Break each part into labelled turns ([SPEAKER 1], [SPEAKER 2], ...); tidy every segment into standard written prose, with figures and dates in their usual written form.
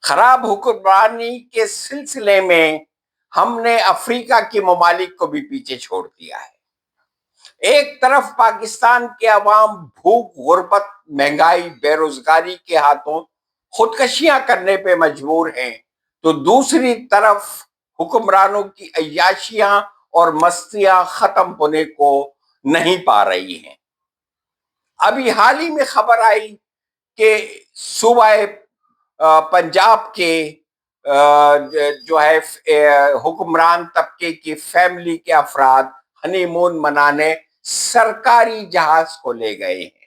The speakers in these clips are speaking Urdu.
[SPEAKER 1] خراب حکمرانی کے سلسلے میں ہم نے افریقہ کے ممالک کو بھی پیچھے چھوڑ دیا ہے۔ ایک طرف پاکستان کے عوام بھوک، غربت، مہنگائی، بے روزگاری کے ہاتھوں خودکشیاں کرنے پہ مجبور ہیں، تو دوسری طرف حکمرانوں کی عیاشیاں اور مستیاں ختم ہونے کو نہیں پا رہی ہیں۔ ابھی حال ہی میں خبر آئی کہ صوبہ پنجاب کے جو ہے حکمران طبقے کی فیملی کے افراد ہنی مون منانے سرکاری جہاز کو لے گئے ہیں،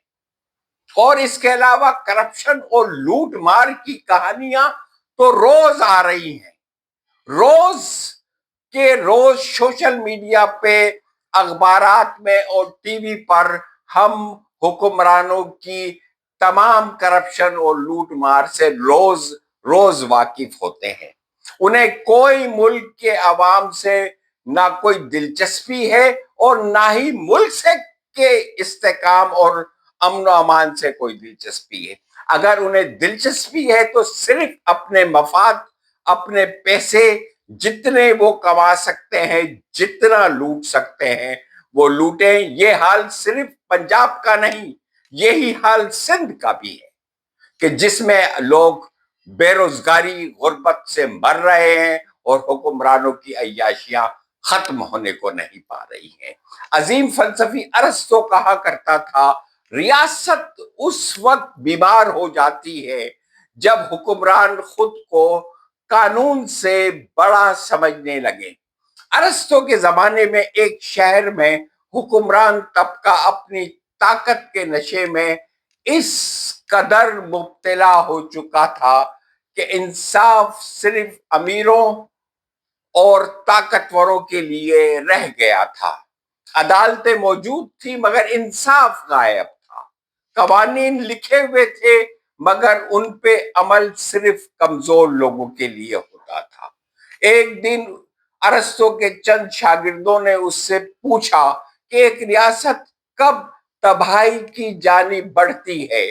[SPEAKER 1] اور اس کے علاوہ کرپشن اور لوٹ مار کی کہانیاں تو روز آ رہی ہیں۔ روز کے روز سوشل میڈیا پہ، اخبارات میں اور ٹی وی پر ہم حکمرانوں کی تمام کرپشن اور لوٹ مار سے روز روز واقف ہوتے ہیں۔ انہیں کوئی ملک کے عوام سے نہ کوئی دلچسپی ہے اور نہ ہی ملک سے کے استحکام اور امن و امان سے کوئی دلچسپی ہے۔ اگر انہیں دلچسپی ہے تو صرف اپنے مفاد، اپنے پیسے جتنے وہ کما سکتے ہیں، جتنا لوٹ سکتے ہیں وہ لوٹیں۔ یہ حال صرف پنجاب کا نہیں، یہی حال سندھ کا بھی ہے کہ جس میں لوگ بے روزگاری، غربت سے مر رہے ہیں اور حکمرانوں کی عیاشیاں ختم ہونے کو نہیں پا رہی ہیں۔ عظیم فلسفی ارسطو کہا کرتا تھا، ریاست اس وقت بیمار ہو جاتی ہے جب حکمران خود کو قانون سے بڑا سمجھنے لگے۔ ارسطو کے زمانے میں ایک شہر میں حکمران طبقہ اپنی طاقت کے نشے میں اس قدر مبتلا ہو چکا تھا کہ انصاف صرف امیروں اور طاقتوروں کے لیے رہ گیا تھا۔ عدالتیں موجود تھی مگر انصاف غائب تھا۔ قوانین لکھے ہوئے تھے مگر ان پہ عمل صرف کمزور لوگوں کے لیے ہوتا تھا۔ ایک دن ارسطو کے چند شاگردوں نے اس سے پوچھا کہ ایک ریاست کب تباہی کی جانب بڑھتی ہے؟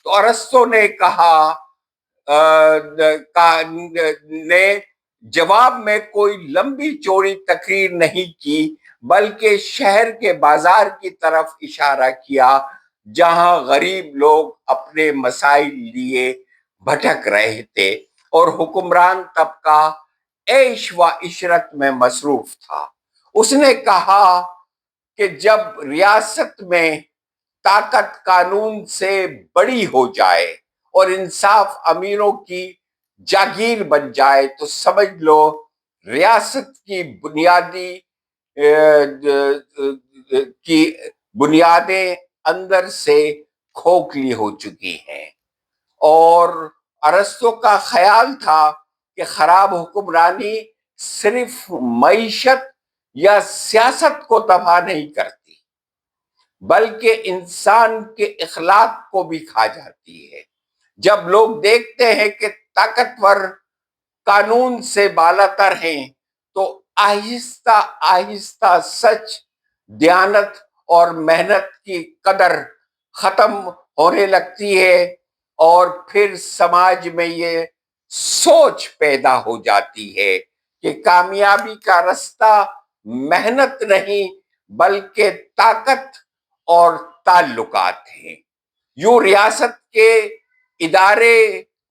[SPEAKER 1] تو ارسطو نے جواب میں کوئی لمبی چوڑی تقریر نہیں کی، بلکہ شہر کے بازار کی طرف اشارہ کیا جہاں غریب لوگ اپنے مسائل لیے بھٹک رہے تھے اور حکمران طبقہ عیش و عشرت میں مصروف تھا۔ اس نے کہا کہ جب ریاست میں طاقت قانون سے بڑی ہو جائے اور انصاف امیروں کی جاگیر بن جائے تو سمجھ لو ریاست کی بنیادیں اندر سے کھوکھلی ہو چکی ہیں۔ اور ارسطو کا خیال تھا کہ خراب حکمرانی صرف معیشت یا سیاست کو تباہ نہیں کرتی بلکہ انسان کے اخلاق کو بھی کھا جاتی ہے۔ جب لوگ دیکھتے ہیں کہ طاقتور قانون سے بالاتر ہیں تو آہستہ آہستہ سچ، دیانت اور محنت کی قدر ختم ہونے لگتی ہے، اور پھر سماج میں یہ سوچ پیدا ہو جاتی ہے کہ کامیابی کا رستہ محنت نہیں بلکہ طاقت اور تعلقات ہیں۔ یوں ریاست کے ادارے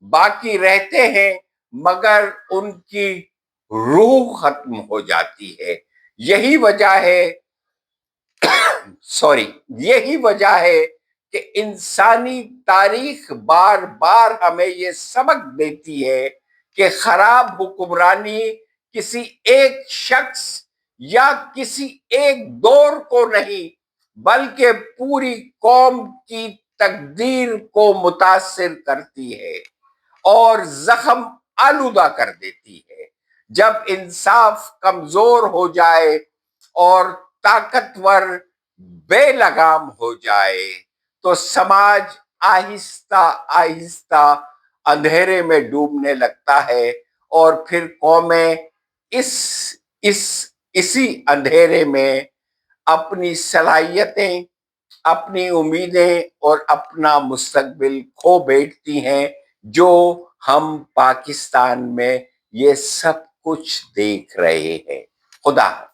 [SPEAKER 1] باقی رہتے ہیں مگر ان کی روح ختم ہو جاتی ہے۔ یہی وجہ ہے کہ انسانی تاریخ بار بار ہمیں یہ سبق دیتی ہے کہ خراب حکمرانی کسی ایک شخص یا کسی ایک دور کو نہیں بلکہ پوری قوم کی تقدیر کو متاثر کرتی ہے اور زخم آلودہ کر دیتی ہے۔ جب انصاف کمزور ہو جائے اور طاقتور بے لگام ہو جائے تو سماج آہستہ آہستہ اندھیرے میں ڈوبنے لگتا ہے، اور پھر قومیں اسی اندھیرے میں اپنی صلاحیتیں، اپنی امیدیں اور اپنا مستقبل کھو بیٹھتی ہیں، جو ہم پاکستان میں یہ سب کچھ دیکھ رہے ہیں. خدا حافظ.